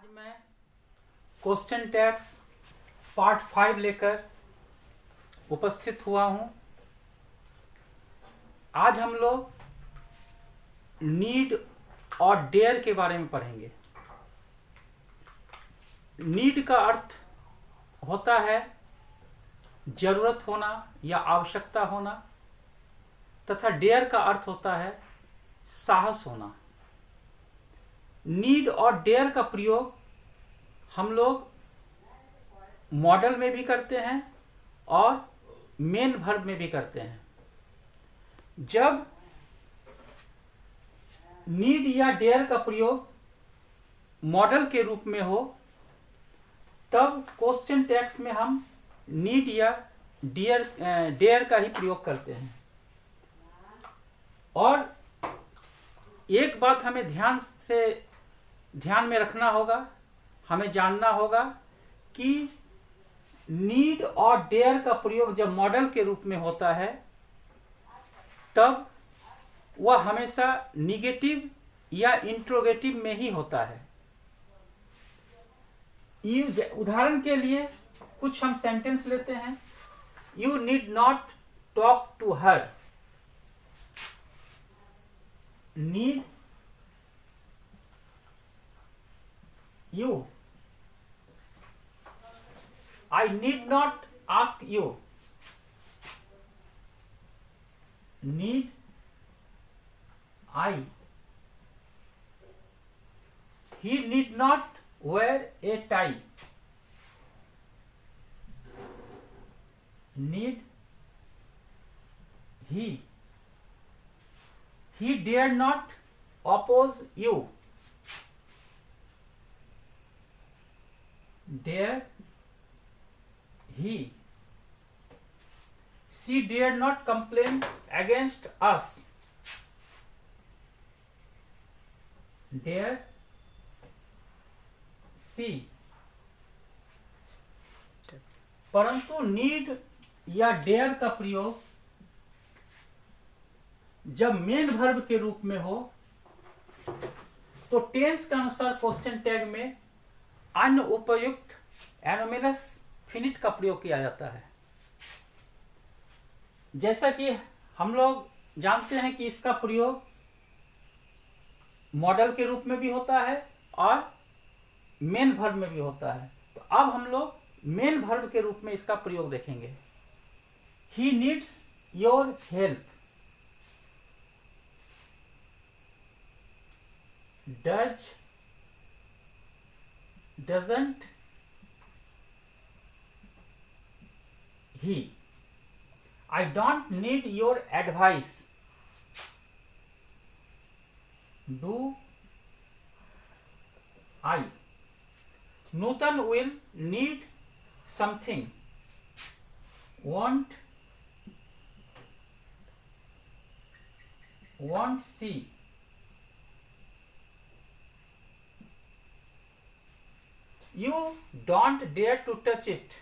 आज मैं question tags part 5 लेकर उपस्थित हुआ हूं। आज हम लोग नीड और डेयर के बारे में पढ़ेंगे। नीड का अर्थ होता है जरूरत होना या आवश्यकता होना, तथा डेयर का अर्थ होता है साहस होना। नीड और डेयर का प्रयोग हम लोग मॉडल में भी करते हैं और मेन वर्ब में भी करते हैं। जब नीड या डेयर का प्रयोग मॉडल के रूप में हो तब क्वेश्चन टैग्स में हम नीड या डेयर का ही प्रयोग करते हैं। और एक बात हमें ध्यान में रखना होगा, हमें जानना होगा कि नीड और डेयर का प्रयोग जब मॉडल के रूप में होता है तब वह हमेशा निगेटिव या इंट्रोगेटिव में ही होता है। उदाहरण के लिए कुछ हम सेंटेंस लेते हैं। You need not talk to her. Need you. I need not ask you. Need I. He need not wear a tie. Need he. He dare not oppose you. Dare he. She dared not complain against us. Dare she. परंतु need या dare का प्रयोग जब main verb के रूप में हो तो टेंस के अनुसार क्वेश्चन टैग में अन्य उपयुक्त एनोमिनस फिनिट का प्रयोग किया जाता है। जैसा कि हम लोग जानते हैं कि इसका प्रयोग मॉडल के रूप में भी होता है और मेन वर्ब में भी होता है। तो अब हम लोग मेन वर्ब के रूप में इसका प्रयोग देखेंगे। He needs your help. Doesn't he? I don't need your advice. Do I? Nutan will need something. Won't she? You don't dare to touch it.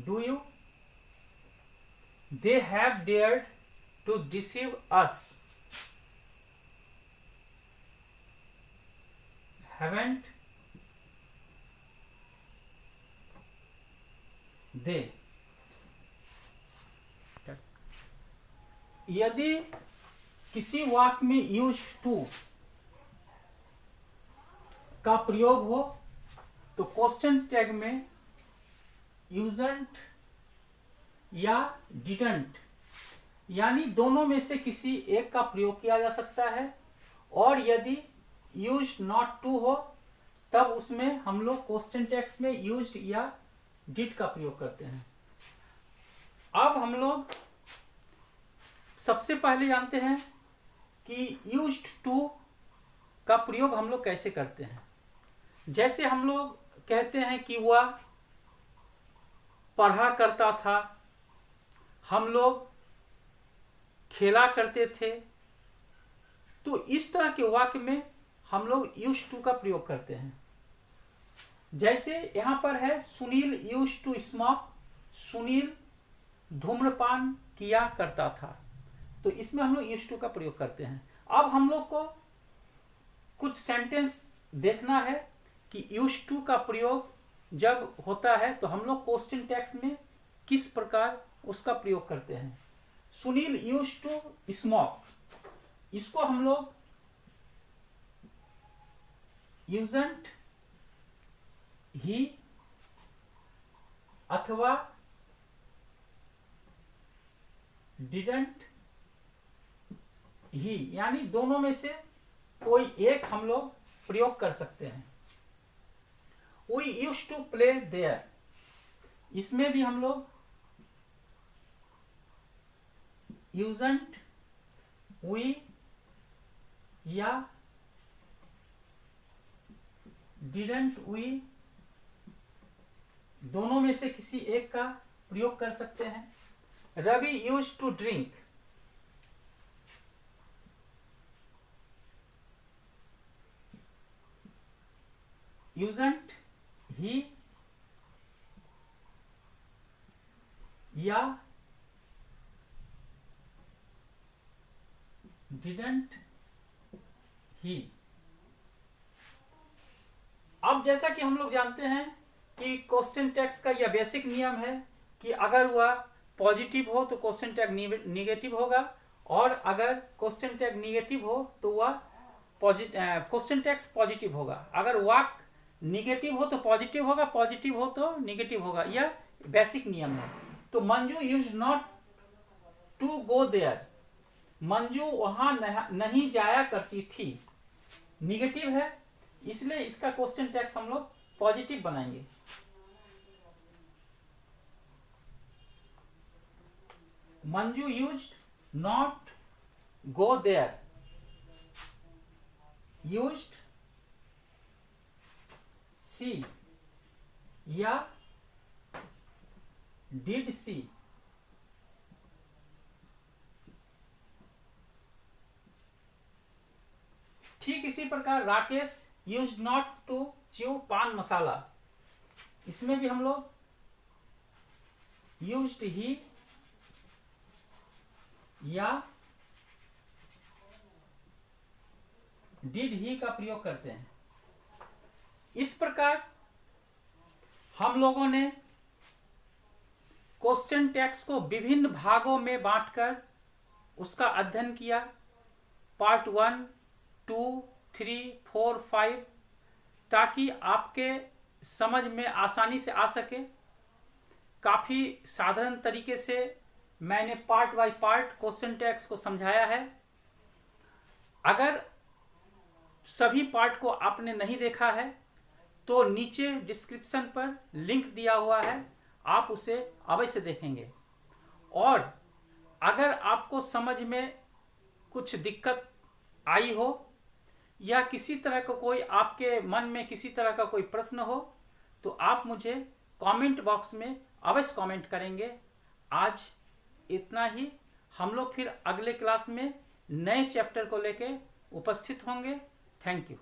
Do you? They have dared to deceive us. Haven't they? यदि किसी वाक्य में use to का प्रयोग हो तो question tag में यूजंट या डिडंट यानी दोनों में से किसी एक का प्रयोग किया जा सकता है। और यदि यूज नॉट टू हो तब उसमें हम लोग क्वेश्चन टैग्स में यूज्ड या डिड का प्रयोग करते हैं। अब हम लोग सबसे पहले जानते हैं कि यूज्ड टू का प्रयोग हम लोग कैसे करते हैं। जैसे हम लोग कहते हैं कि वह पढ़ा करता था, हम लोग खेला करते थे, तो इस तरह के वाक्य में हम लोग यूज्ड टू का प्रयोग करते हैं। जैसे यहाँ पर है Sunil used to smoke. Sunil धूम्रपान किया करता था। तो इसमें हम लोग यूज्ड टू का प्रयोग करते हैं। अब हम लोग को कुछ सेंटेंस देखना है कि यूज्ड टू का प्रयोग जब होता है तो हम लोग क्वेश्चन टैग्स में किस प्रकार उसका प्रयोग करते हैं। सुनील यूज्ड टू स्मोक, इसको हम लोग यूजंट ही अथवा डिडंट ही, यानी दोनों में से कोई एक हम लोग प्रयोग कर सकते हैं। We used to play there, इसमें भी हम लोग यूजंट वी या डिडंट वी, दोनों में से किसी एक का प्रयोग कर सकते हैं। रवि यूज्ड टू ड्रिंक, यूजंट ही या डिडंट ही। अब जैसा कि हम लोग जानते हैं कि क्वेश्चन टैग्स का यह बेसिक नियम है कि अगर वह पॉजिटिव हो तो क्वेश्चन टैग निगेटिव होगा, और अगर क्वेश्चन टैग निगेटिव हो तो वह क्वेश्चन टैग्स पॉजिटिव होगा। अगर वाक निगेटिव हो तो पॉजिटिव होगा, पॉजिटिव हो तो निगेटिव होगा। यह बेसिक नियम है। तो Manju used not to go there, Manju वहां नहीं जाया करती थी, निगेटिव है, इसलिए इसका क्वेश्चन टैग्स हम लोग पॉजिटिव बनाएंगे। Manju used not go there, used she या डिड सी। ठीक इसी प्रकार Rakesh used not to chew paan masala, इसमें भी हम लोग यूज्ड ही या डिड ही का प्रयोग करते हैं। इस प्रकार हम लोगों ने क्वेश्चन टैग्स को विभिन्न भागों में बांटकर उसका अध्ययन किया। पार्ट 1, 2, 3, 4, 5, ताकि आपके समझ में आसानी से आ सके। काफ़ी साधारण तरीके से मैंने part by part question tags को समझाया है। अगर सभी पार्ट को आपने नहीं देखा है तो नीचे डिस्क्रिप्शन पर लिंक दिया हुआ है, आप उसे अवश्य देखेंगे। और अगर आपको समझ में कुछ दिक्कत आई हो या किसी तरह का कोई आपके मन में किसी तरह का कोई प्रश्न हो तो आप मुझे कमेंट बॉक्स में अवश्य कमेंट करेंगे। आज इतना ही। हम लोग फिर अगले क्लास में नए चैप्टर को लेके उपस्थित होंगे। Thank you.